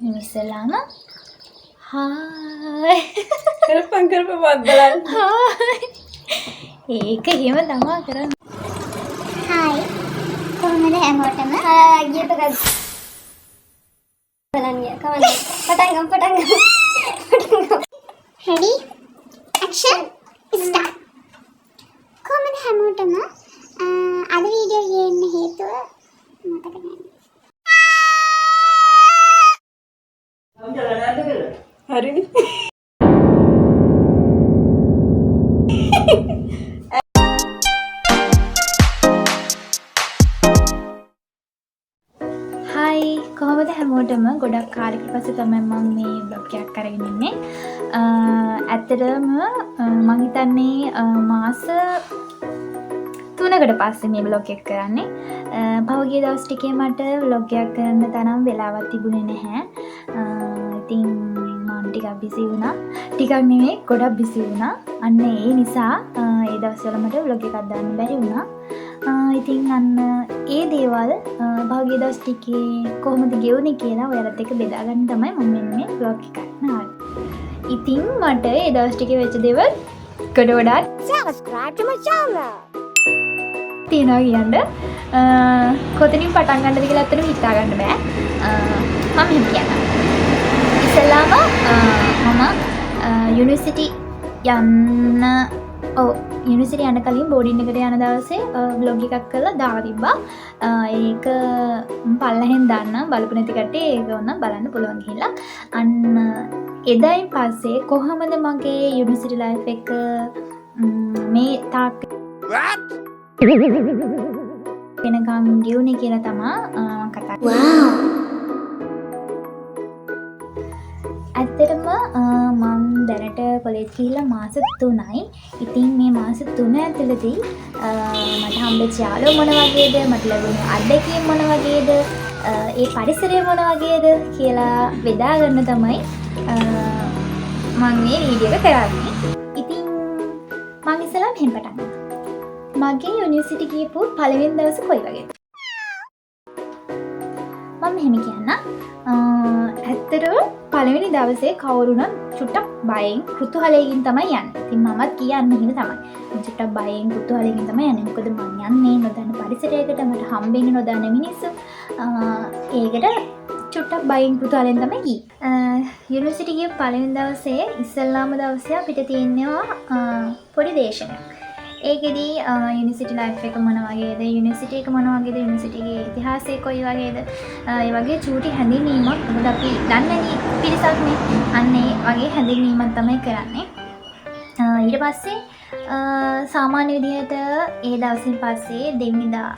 ඉස්සෙල්ලාම හායි කරපන් බලන්න. හායි ඒක එහෙම තමා කරන්නේ. හායි කොහොමද හැමෝටම ගියට ගත්තා බලන්න කවන්න පටන් ගමු ready action start කොහොමද හැමෝටම අද වීඩියෝ ගේන්න හේතුව මතක නැහැ හරිනේ. හායි කොහොමද හැමෝටම ගොඩක් කාලෙකට පස්සේ තමයි මම මේ බ්ලොග් එකක් අරගෙන ඉන්නේ. ඇත්තටම මම හිතන්නේ මාස 3කට පස්සේ මේ බ්ලොග් එක කරන්නේ. පහුගිය දවස් ටිකේ මට බ්ලොග් එකක් කරන්න තරම් වෙලාවක් තිබුණේ නැහැ. ඉතින් මම ටිකක් බිසි වුණා. ටිකක් නෙමෙයි ගොඩක් බිසි වුණා. අන්න ඒ නිසා ඒ දවස්වල මට බ්ලොග් එකක් දාන්න බැරි වුණා. ඉතින් අන්න ඒ දේවල් පහුගිය දවස් ටිකේ කොහොමද ගෙවුනේ කියලා ඔයාලත් එක්ක බෙදා ගන්න තමයි මම මේ බ්ලොග් එකක් නාවේ. ඉතින් මට ඒ දවස් ටිකේ වෙච්ච දේවල් ගොඩ subscribe to my channel තියනවා කියන්න කොතනින් පටන් ගන්නද කියලා අතන හිතා ගන්න බෑ. මම එහෙම කියන්නම්. ඉස්සෙල්ලාම මම යුනිවර්සිටි යන්න යුනිවර්සිටි යන්න කලින් බෝඩින් එකට යන දවසේ බ්ලොග් එකක් කරලා දාලා තිබ්බා. ඒක පල්ලෙහෙන් දාන්න බලපු නැති කට්ටිය ඒක ඕන බලන්න පුළුවන් ගිහිල්ලා. අන්න එදායින් පස්සේ කොහොමද මගේ යුනිවර්සිටි ලයිෆ් එක මේ තාක් වෙනකම් ගෙවුනේ කියලා තමයි කතා කරන්නේ. ඇත්තටම මම දැනට කොලෙජ් ගිහිල්ලා මාස 3යි. ඉතින් මේ මාස 3 ඇතුළතදී මට හම්බෙච්ච යාළුවෝ මොන වගේද, මට ලැබුණු අත්දැකීම් මොන වගේද, ඒ පරිසරය මොන වගේද කියලා බෙදා ගන්න තමයි මම මේ වීඩියෝ එක කරන්නේ. ඉතින් මම ඉස්සෙල්ලා මෙහෙම පටන් ගන්නවා. මගේ යුනිවර්සිටි ගියපු පළවෙනි දවස කොයි වගේද? මම මෙහෙම කියන්න. ඇත්තටම පළවෙනි දවසේ කවුරුනම් චුට්ටක් බයෙන් කුතුහලයෙන් තමයි යන්නේ. ඉතින් මමත් කියන්නේ එහෙම තමයි. චුට්ටක් බයෙන් කුතුහලයෙන් තමයි යන්නේ. මොකද මම යන්නේ නොදන්න පරිසරයකට, මට හම්බෙන්නේ නොදන්න මිනිස්සු. ඒකට චුට්ටක් බයෙන් කුතුහලයෙන් තමයි ගියේ. යුනිවර්සිටි ගිය පළවෙනි දවසේ ඉස්සෙල්ලාම දවසේ අපිට තියෙනවා පොඩි දේශනයක්. ඒකෙදී යුනිවර්සිටි ලයිෆ් එක මොන වගේද, යුනිවර්සිටි එක මොන වගේද, යුනිවර්සිටිගේ ඉතිහාසය කොයි වගේද, ඒ වගේ චූටි හැඳින්වීමක් මොකද අපි දන්නේ පිරිසක් නේ. අන්න ඒ වගේ හැඳින්වීමක් තමයි කරන්නේ. ඊට පස්සේ සාමාන්‍ය විදිහට ඒ දවසින් පස්සේ දෙවෙනිදා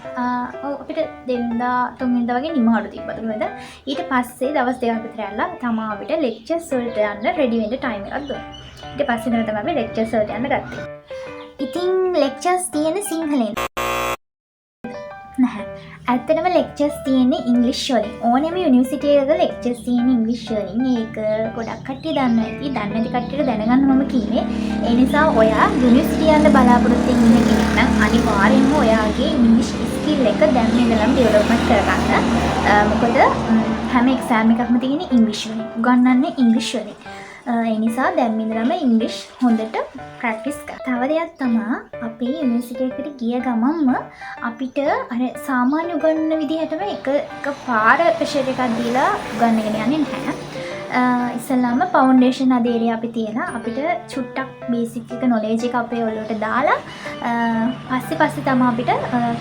අපිට දෙවෙනිදා තුන්වෙනිදා වගේ නිමහඩු තිබ්බා. මොකද ඊට පස්සේ දවස් දෙකක් විතර යලා තමයි අපිට ලෙක්චර්ස් වලට යන්න රෙඩි වෙන්න ටයිම් එකක් දුන්නා. ඊට පස්සේ තමයි අපි ලෙක්චර්ස් වලට යන්න ගත්තේ. ඉතින් ලෙක්චර්ස් තියෙන සිංහලෙන් නැහැ. ඇත්තටම ලෙක්චර්ස් තියෙන්නේ ඉංග්‍රීසි වලින්. ඕනෙම යුනිවර්සිටි එකක ලෙක්චර්ස් තියෙන්නේ ඉංග්‍රීසි වලින්. ඒක ගොඩක් කට්ටිය දන්නවා ඇති. දන්නේ නැති කට්ටියට දැනගන්න මම කියන්නේ. ඒ නිසා ඔයා යුනිවර්සිටි යන්න බලාපොරොත්තු වෙන කෙනෙක් නම් අනිවාර්යෙන්ම ඔයාගේ ඉංග්‍රීසි ස්කිල් එක දැන් ඉඳලම ඩෙවලොප්මන්ට් කරගන්න. මොකද හැම එක්සෑම් එකක්ම තියෙන්නේ ඉංග්‍රීසි වලින්. උගන්වන්නේ ඉංග්‍රීසි වලින්. ඒ නිසා දැන් ඉඳලම ඉංග්‍රීසි හොඳට ප්‍රැක්ටිස් කරන්න. තව දෙයක් තමයි අපි යුනිවර්සිටි එකට ගිය ගමන්ම අපිට අර සාමාන්‍ය උගන්වන විදිහටම එක පාර ප්‍රෙෂර් එකක් දීලා උගන්වගෙන යන්නේ නැහැ. ඉස්සෙල්ලාම ෆවුන්ඩේෂන් අධීරය අපි තියලා අපිට චුට්ටක් බේසික් එක නොලෙජ් එක අපේ ඔළුවට දාලා පස්සේ තමයි අපිට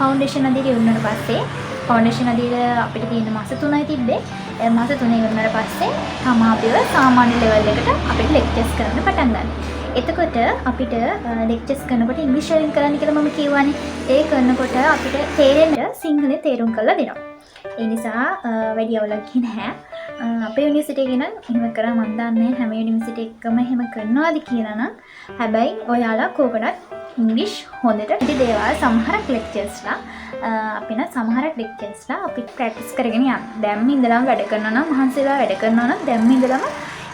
ෆවුන්ඩේෂන් අධීරය උන්නාට පස්සේ ෆවුන්ඩේෂන් අධීරය අපිට තියෙන මාස 3යි තිබ්බේ. මාස 3 ඉවරනට පස්සේ තමයි අපිව සාමාන්‍ය ලෙවල් එකට අපිට ලෙක්චර්ස් කරන්න පටන් ගන්න. එතකොට අපිට ලෙක්චර්ස් කරනකොට ඉංග්‍රීසි වලින් කරන්න කියලා මම කියවනේ. ඒ කරනකොට අපිට තේරෙන්න සිංහලෙන් තේරුම් කරලා දෙනවා. ඒ නිසා වැඩි අවුලක් නැහැ. අපේ යුනිවර්සිටි එක නම් එහෙම කරා මම දන්නේ හැම යුනිවර්සිටි එකම එහෙම කරනවාද කියලා නම්. හැබැයි ඔයාලා කෝකටත් ඉංග්‍රීසි හොඳට ඉති දේවල් සමහරක් ලෙක්චර්ස්ලා අපින සමහරක් ලෙක්චර්ස්ලා අපි ප්‍රැක්ටිස් කරගෙන යන්න. දැන් ඉඳලම වැඩ කරනවා නම් මහන්සිලා වැඩ කරනවා නම් දැන් ඉඳලම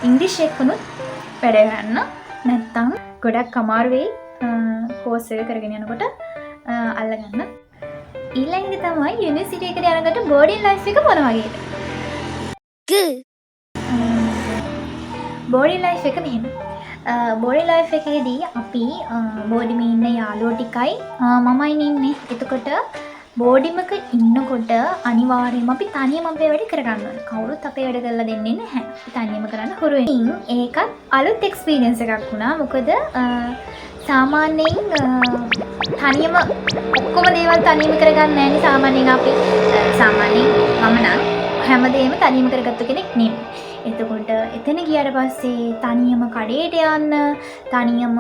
ඉංග්‍රීසි එක්කනොත් වැඩ ගන්න. නැත්තම් ගොඩක් අමාරු වෙයි කෝස් එක කරගෙන යනකොට අල්ලගන්න. ඊළඟට තමයි යුනිවර්සිටි එකට යනකොට බෝඩින් ලයිෆ් එක මොන වගේද? බෝඩි ලයිෆ් එක මෙහෙම. බෝඩි ලයිෆ් එකේදී අපි බෝඩිම ඉන්න යාළුවෝ ටිකයි මමයි ඉන්නේ. එතකොට බෝඩිමක ඉන්නකොට අනිවාර්යයෙන්ම අපි තනියම අපේ වැඩ කරගන්න ඕනේ. කවුරුත් අපේ වැඩ කරලා දෙන්නේ නැහැ. අපි තනියම කරන්න හුරු වෙනවා. ඒකත් අලුත් එක්ස්පීරියන්ස් එකක් වුණා. මොකද සාමාන්‍යයෙන් තනියම ඔක්කොම දේවල් තනියම කරගන්න නැහැ නේ. සාමාන්‍යයෙන් අපි සාමාන්‍යයෙන් මම නම් හැමදේම තනියම කරගත්තු කෙනෙක් නෙමෙයි. එතකොට එතන ගියාට පස්සේ තනියම කඩේට යන්න, තනියම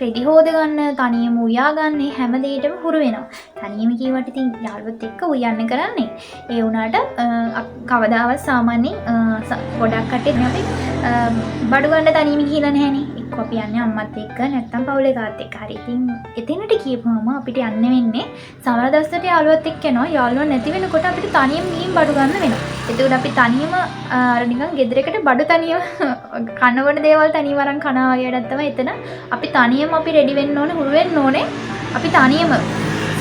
රෙදි හොද ගන්න, තනියම උයා ගන්න හැම දෙයකටම හුරු වෙනවා. තනියම කීවට ඉතින් යාළුවොත් එක්ක උයන්න කරන්නේ. ඒ වුණාට කවදාවත් සාමාන්‍යයෙන් ගොඩක් කට්ටිය අපි බඩු ගන්න තනියම ගිහිලා නැහනේ. එක්ක අපි යන්නේ අම්මත් එක්ක නැත්නම් පවුලේ කාත් එක්ක. හරි. ඉතින් එතනට කියපුවම අපිට යන්න වෙන්නේ සමහර දවසට යාළුවොත් එක්ක යනවා. යාළුවෝ නැති වෙනකොට අපිට තනියම ගිහින් බඩු ගන්න වෙනවා. එතකොට අපි තනියම අර නිකන් ගෙදරකට බඩු තනියම කනවන දේවල් තනියම අරන් කනවා වගේටත් තමයි එතන අපි තනියම අපි රෙඩි වෙන්න ඕනේ, හුරු වෙන්න ඕනේ. අපි තනියම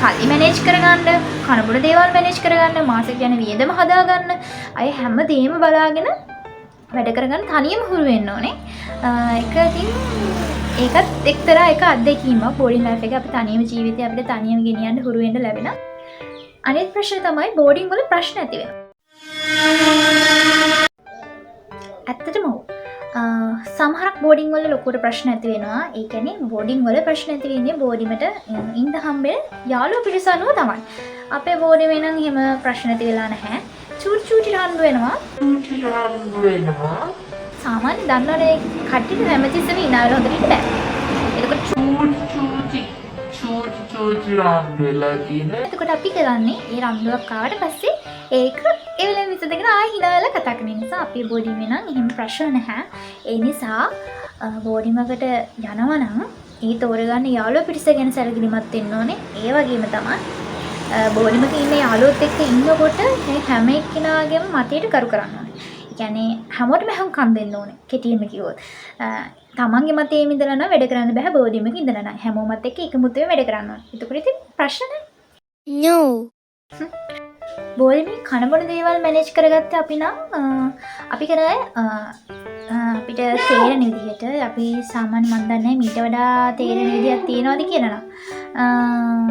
සල්ලි මැනේජ් කරගන්න, කනබුන දේවල් මැනේජ් කරගන්න, මාසෙක යන වියදම හදාගන්න, අය හැම දෙයක්ම බලාගෙන වැඩ කරගන්න තනියම හුරු වෙන්න ඕනේ. ඒක ඉතින් ඒකත් එක්තරා එක අත්දැකීමක්. බෝඩින් ලයිෆ් එක අපි තනියම ජීවිතය අපිට තනියම ගෙනියන්න හුරු වෙන්න ලැබෙන. අනිත් ප්‍රශ්නේ තමයි බෝඩින් වල ප්‍රශ්න ඇති වෙනවා. ඇත්තටම සමහරක් බෝඩින් වල ලොකුට ප්‍රශ්න ඇති වෙනවා. ඒ කියන්නේ බෝඩින් වල ප්‍රශ්න ඇති වෙන්නේ බෝඩිමට ඉන්න හම්බෙන යාළුවෝ පිරිස අනුව තමයි. අපේ බෝඩිමේ නම් එහෙම ප්‍රශ්න ඇති වෙලා නැහැ. චූටි හම්බ වෙනවා. සාමාන්‍ය දන්නවනේ කට්ටියට හැමතිස්සෙම ඉනාවල හොඳට ඉන්න බෑ. එතකොට චූටි රම්බෙලා තියෙන. එතකොට අපි කරන්නේ ඒ රම්බුවක් ආවට පස්සේ ඒක ඒ වෙලෙම විසඳගෙන ආයෙ හිනාවලා කතා කරන නිසා අපේ බෝඩිමේ නම් එහෙම ප්‍රශ්න නැහැ. ඒ නිසා බෝඩිමකට යනවා නම් ඒ තෝරගන්න යාළුවෝ පිරිස ගැන සැලකිලිමත් වෙන්න ඕනේ. ඒ වගේම තමයි බෝඩිමක ඉන්න යාළුවොත් එක්ක ඉන්නකොට හැම එක්කෙනාගේම මතයට කරු කරන්න ඕනේ. ඒ කියන්නේ හැමෝටම කන් දෙන්න ඕනේ. කෙටියෙන්ම කිව්වොත්. තමන්ගේ මතයේ ඉඳලා නම් වැඩ කරන්න බෑ බෝඩිමක ඉඳලා නම්. හැමෝමත් එක්ක එකමුතුවේ වැඩ කරන්න ඕනේ. එතකොට ඉතින් ප්‍රශ්න නැහැ. No. බෝඩිමේ කනබොන දේවල් මැනේජ් කරගත්තේ අපි නම් අපි කරේ අපිට තේරෙන විදිහට අපි සාමාන්‍ය මන් දන්නේ මීට වඩා තේරෙන විදිහක් තියනවාද කියලා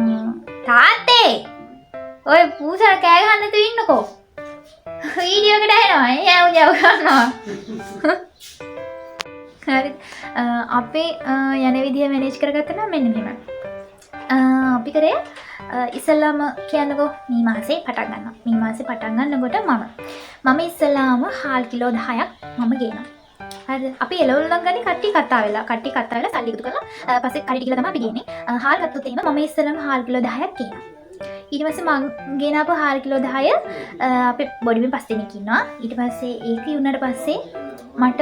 නම් තාත්තේ ඔය පූසර කෑ ගහන්න නැතුව ඉන්නකෝ වීඩියෝ එකට එනවා යව් ගන්නවා හරි අපේ යන විදිහ මැනේජ් කරගත්තා නම් මෙන්න මෙහෙමයි අපි කරේ ඉස්සල්ලාම කියන්නකෝ මේ මාසේ පටන් ගන්නවා. මේ මාසේ පටන් ගන්නකොට මම ඉස්සල්ලාම හාල් කිලෝ 10ක් මම ගේනවා. හරිද? අපි එළවලු නම් ගන්නේ කට්ටිය කතා වෙලා සල්ලි එකතු කරලා පස්සේ කඩි ටික තමයි අපි ගේන්නේ. හාල් ගත්තොත් එහෙම මම ඉස්සල්ලාම හාල් කිලෝ 10ක් ගේනවා. ඊට පස්සේ මම ගේනාපු හාල් කිලෝ 10 අපේ බොඩිමේ 5 දෙනෙක් ඉන්නවා. ඊට පස්සේ ඒක ඉුණාට පස්සේ මට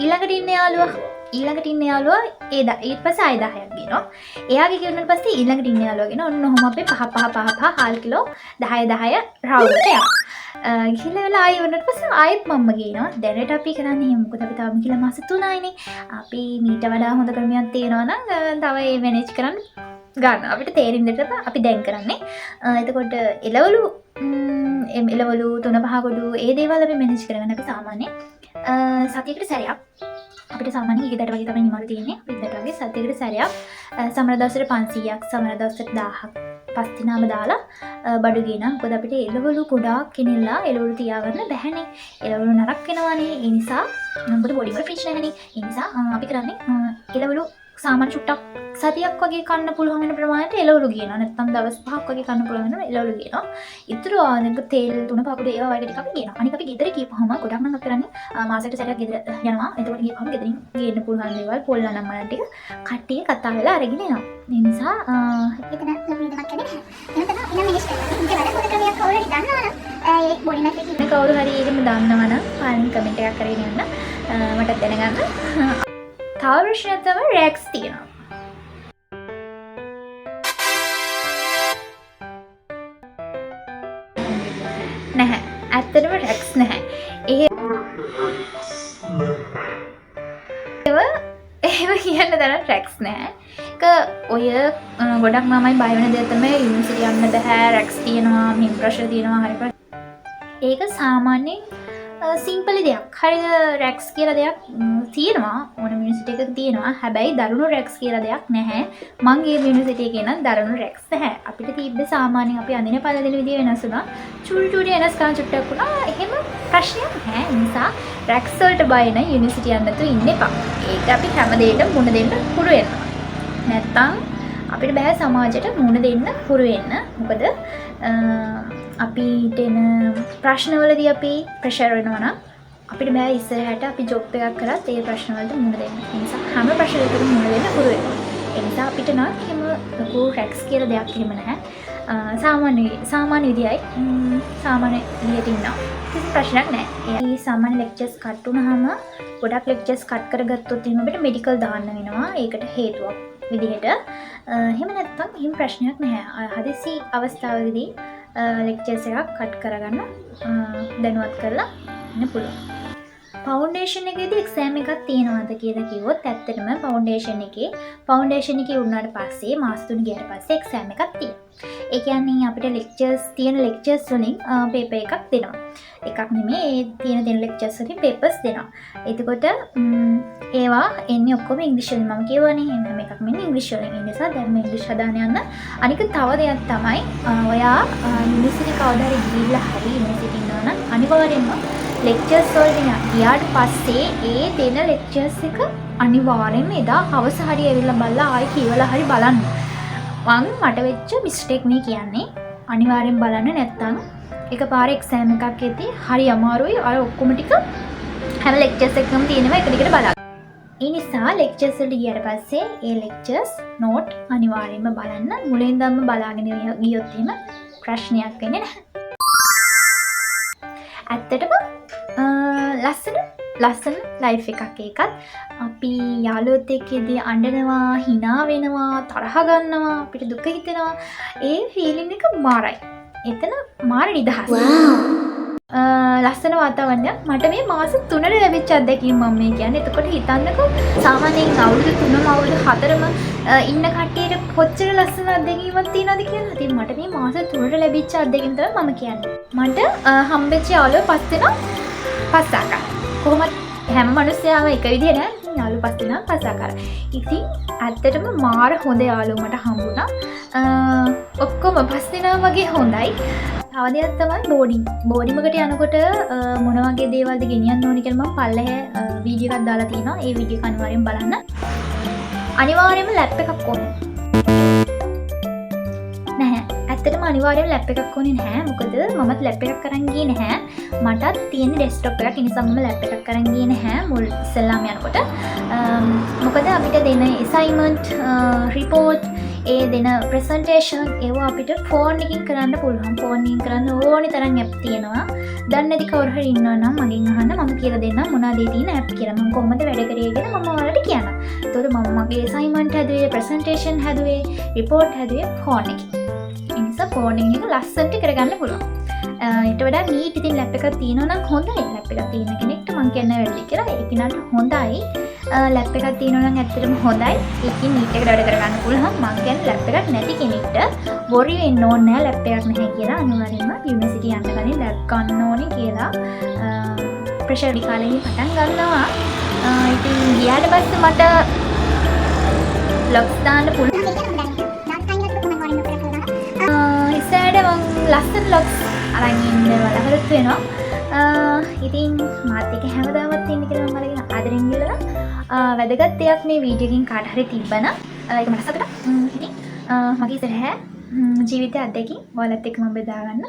ඊළඟට ඉන්න යාළුවා ඊට පස්සේ ආයෙ 10ක් ගේනවා. එයාගේ ගෙවුනට පස්සේ ඊළඟට ඉන්න යාළුවා ගෙන ඔන්න ඔහොම අපේ 5 හාල් කිලෝ 10 රවුමට යනවා. ගිහලා වෙලා ආයෙ වුණාට පස්සේ ආයෙත් මම්ම ගේනවා. දැනට අපි කරන්නේ එහෙම මොකද අපි තාම කියලා මාස 3යිනේ. අපි මීට වඩා හොඳ ක්‍රමයක් තියෙනවා නම් තව ඒ මැනේජ් කරන්න ගන්න. අපිට තේරෙන දෙයට අපි දැන් කරන්නේ. එතකොට එළවලු 3-5 ගොඩු ඒ දේවල් අපි මැනේජ් කරගන්න අපි සාමාන්‍යයෙන් සතියකට සැරයක් අපිට සාමාන්‍යයෙන් ඊගදට වගේ තමයි නිමල් තියෙන්නේ. ඊගදට වගේ සතියකට සැරයක් සමහර දවසට 500ක් සමහර දවසට 1000ක් පස් දිනාම දාලා බඩු ගේනවා. මොකද අපිට එළවලු ගොඩාක් කෙනෙල්ලා එළවලු තියාගන්න බැහැනේ. එළවලු නරක් වෙනවානේ. ඒ නිසා මොකද බොඩි වල ෆ්‍රිජ් නැහැනේ. ඒ නිසා අපි කරන්නේ එළවලු සාමාන්‍ය චුට්ටක් සතියක් වගේ කන්න පුළුවන් වෙන ප්‍රමාණයට එළවලු ගේනවා. නැත්නම් දවස් 5ක් වගේ කන්න පුළුවන් වෙන එළවලු ගේනවා. ඉතුරු ආනක තෙල් 3-5 ඒවා වගේ ටික අපි ගේනවා. අනික අපි ගෙදර ගියපුවම ගොඩක් නම් අපි කරන්නේ මාසෙකට සැරයක් ගෙදර යනවා. එතකොට ගියපුවම ගෙදරින් ගේන්න පුළුවන් දේවල් පොල් නම් මන ටික කට්ටිය කතා වෙලා අරගෙන එනවා. ඒ නිසා එතන ලොකු දෙයක් කරන්නේ නැහැ. එතන මිනිස් කරන්නේ වැඩ පොත ක්‍රමයක් ඔයගොල්ලෝ දන්නවනම් ඒ බොඩි මැස් එකේ කවුරු හරි ඒකම දන්නවනම් පාලින් කමෙන්ට් එකක් කරගෙන යන්න මට දැනගන්න. තව ප්‍රශ්නයක් තමයි රැක්ස් තියෙනවා. නැහැ. ඇත්තටම රැක්ස් නැහැ. ඒව කියන්න දැන රැක්ස් නැහැ. ඔය ගොඩක් ළමයි බය වෙන දේ තමයි යුනිවර්සිටි යන්න බෑ රැක්ස් තියෙනවා මෙහෙම ප්‍රශ්න තියෙනවා හරි ඒක සාමාන්‍යයෙන් සිම්පලි දෙයක්. හරිද රැක්ස් කියලා දෙයක් තියෙනවා ඕනම යුනිවර්සිටි එකක තියෙනවා. හැබැයි දරුණු රැක්ස් කියලා දෙයක් නැහැ. මං ඒ යුනිවර්සිටි එකේ නම් දරුණු රැක්ස් නැහැ. අපිට තිබ්බේ සාමාන්‍යයෙන් අපි අඳින පළදෙන විදිය වෙනස් වුණා. චූටි චූටි වෙනස්කම් චුට්ටක් වුණා. එහෙම ප්‍රශ්නයක් නැහැ. ඒ නිසා රැක්ස් වලට බය නැ යුනිවර්සිටි යන්න නැතුව ඉන්න එපා. ඒක අපි හැම දෙයකටම මුණ දෙන්න පුරු වෙනවා. නැත්තම් අපිට බෑ සමාජයට මුණ දෙන්න පුරු වෙන්න. මොකද අපිට එන ප්‍රශ්නවලදී අපි ප්‍රෙෂර් වෙනවා නම් අපිට බෑ ඉස්සරහට අපි ජොබ් එකක් කරත් ඒ ප්‍රශ්න වලට මුහුණ දෙන්න. ඒ නිසා හැම ප්‍රශ්නයකටම මුහුණ දෙන්න පුරු වෙනවා. ඒ නිසා අපිට නම් එහෙම ලොකු රැක්ස් කියලා දෙයක් එහෙම නැහැ. සාමාන්‍ය විදියයි සාමාන්‍ය විදියට ඉන්නවා. කිසි ප්‍රශ්නයක් නැහැ. ඒ සාමාන්‍ය ලෙක්චර්ස් කට් වුණාම ගොඩක් ලෙක්චර්ස් කට් කරගත්තොත් එහෙම අපිට මෙඩිකල් දාන්න වෙනවා. ඒකට හේතුවක් විදිහට. එහෙම නැත්නම් එහෙම ප්‍රශ්නයක් නැහැ. හදිසි අවස්ථාවකදී ලෙක්චර්ස් එකක් කට් කරගන්න දැනුවත් කරලා ඉන්න පුළුවන්. ෆවුන්ඩේෂන් එකේදී එක්සෑම් එකක් තියෙනවද කියලා කිව්වොත් ඇත්තටම ෆවුන්ඩේෂන් එකේ වුණාට පස්සේ මාස 3 ගියාට පස්සේ එක්සෑම් එකක් තියෙනවා. ඒ කියන්නේ අපිට ලෙක්චර්ස් වලින් පේපර් එකක් දෙනවා. එකක් නෙමෙයි ඒ තියෙන ලෙක්චර්ස් වලින් පේපර්ස් දෙනවා. එතකොට ඒවා එන්නේ ඔක්කොම ඉංග්‍රීසි වලින් මම කියවනේ හැම එකක්ම ඉන්නේ ඉංග්‍රීසි වලින්. ඒ නිසා දැන් මේ ඉංග්‍රීසි හදාන යන්න. අනික තව දෙයක් තමයි ඔයා යුනිවර්සිටි කවදා හරි ගිහිල්ලා හරි යුනිවර්සිටි ඉන්නවා නම් අනිවාර්යෙන්ම ලෙක්චර්ස් වලට ගියාට පස්සේ ඒ දෙන ලෙක්චර්ස් එක අනිවාර්යෙන්ම එදා හවස හරි ඇවිල්ලා බලලා ආයෙ කියවලා හරි බලන්න. මට වෙච්ච මිස්ටේක් මේ කියන්නේ. අනිවාර්යෙන් බලන්න නැත්තම් එකපාර එක්සෑම් එකක් එද්දී හරි අමාරුයි. අර ඔක්කොම ටික හැම ලෙක්චර්ස් එකකම තියෙනවා එක දිගට බලන්න. ඒ නිසා ලෙක්චර්ස් වලට ගියාට පස්සේ ඒ ලෙක්චර්ස් නෝට් අනිවාර්යෙන්ම බලන්න. මුලින්දම බලාගෙන ගියොත් එහෙම ප්‍රශ්නයක් වෙන්නේ නැහැ. ඇත්තටම ලස්සන ලයිෆ් එකක් ඒකත්. අපි යාළුවොත් එක්කදී අඬනවා, hina වෙනවා, තරහ ගන්නවා, අපිට දුක හිතෙනවා. ඒ ෆීලිං එක මාරයි. එතන මාර නිදහස්. ලස්සන වාතාවරණයක්. මට මේ මාස 3ට ලැබිච්ච අත්දැකීම් මම මේ කියන්නේ. එතකොට හිතන්නකෝ සාමාන්‍යයෙන් අවුරුදු 3ම අවුරුදු 4ම ඉන්න කට්ටියට කොච්චර ලස්සන අත්දැකීමක් තියෙනවද කියලා. ඉතින් මට මේ මාස 3ට ලැබිච්ච අත්දැකීම් තමයි මම කියන්නේ. මට හම්බෙච්ච යාළුවෝ 5 දෙනා 5 ආකාරයි. කොහොමද හැම මිනිස්සයාම එක විදිහ නෑ. යාළුවෝ 5 දෙනා 5 ආකාරයි. ඉතින් ඇත්තටම මාර හොඳ යාළුවෝ මට හම්බුණා. ඔක්කොම 5 දෙනා වගේ හොඳයි. තව දෙයක් තමයි බෝඩින් එකට යනකොට මොන වගේ දේවල්ද ගෙනියන්න ඕනේ කියලා මම පල්ලෙහා වීඩියෝ එකක් දාලා තියෙනවා. ඒ වීඩියෝ එක අනිවාර්යෙන් බලන්න. අනිවාර්යෙන්ම ලැප් එකක් ඕනේ. නැහැ. ඇත්තටම අනිවාර්යෙන්ම ලැප් එකක් ඕනේ නැහැ. මොකද මමත් ලැප් එකක් අරන් ගියේ නැහැ. මටත් තියෙන ඩෙස්ක්ටොප් එකක්. ඒ නිසා මම ලැප් එකක් අරන් ගියේ නැහැ මුල් ඉස්සෙල්ලාම යනකොට. මොකද අපිට දෙන assignment report ඒ දෙන ප්‍රසන්ටේෂන් ඒවා අපිට ෆෝන් එකකින් කරන්න පුළුවන්. ෆෝන් එකකින් කරන්න ඕනි තරම් ඇප් තියෙනවා. දන්නේ නැති කවුරු හරි ඉන්නවා නම් මගෙන් අහන්න. මම කියලා දෙන්නම් මොනවද ඒ තියෙන ඇප් කියලා. මම කොහොමද වැඩ කරේ කියලා මම ඔයාලට කියන්නම්. ඒතකොට මම මගේ assignment හැදුවේ, ප්‍රසන්ටේෂන් හැදුවේ, report හැදුවේ ෆෝන් එකකින්. ඒ නිසා ෆෝන් එකෙන් ලස්සනට කරගන්න පුළුවන්. ඊට වඩා නීට් ඉතින් ලැප් එකක් තියෙනවා නම් හොඳයි. ලැප් එකක් තියෙන කෙනෙක්ට මම කියන්නේ වැඩි කියලා. ඒ කෙනාට හොඳයි. ලැප් එකක් තියෙනවා නම් ඇත්තටම හොඳයි. ඒකෙන් නීට් එකට වැඩ කරගන්න පුළුවන්. මම කියන්නේ ලැප් එකක් නැති කෙනෙක්ට worry වෙන්න ඕනේ නැහැ ලැප් එකක් නැහැ කියලා. අනිවාර්යෙන්ම යුනිවර්සිටි යන්න කලින් ලැප් ගන්න ඕනේ කියලා ප්‍රෙෂර් කාලේ පටන් ගන්නවා. ඉතින් ගියාට පස්සේ මට ලොග්ස් දාන්න පුළුවන්. ඉස්සරහට මම ලස්සන ලොග්ස් අරන් ඉන්න බලාපොරොත්තු වෙනවා. ඉතින් මාත් එක්ක හැමදාමත් ඉන්න කියලා මම අරගෙන ආදරෙන් ඉල්ලනවා. වැදගත් දෙයක් මේ වීඩියෝ එකකින් කාට හරි තිබ්බනම් ඒක මට සතුටක්. ඉතින් මගේ ඉස්සරහ ජීවිතය අත්දැකීම් ඔයාලත් එක්ක මම බෙදා ගන්න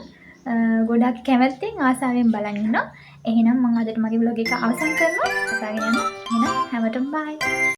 ගොඩක් කැමැත්තෙන් ආසාවෙන් බලන් ඉන්නවා. එහෙනම් මම අදට මගේ vlog එක අවසන් කරනවා. අසාගෙන යන්න. එහෙනම් හැමෝටම bye.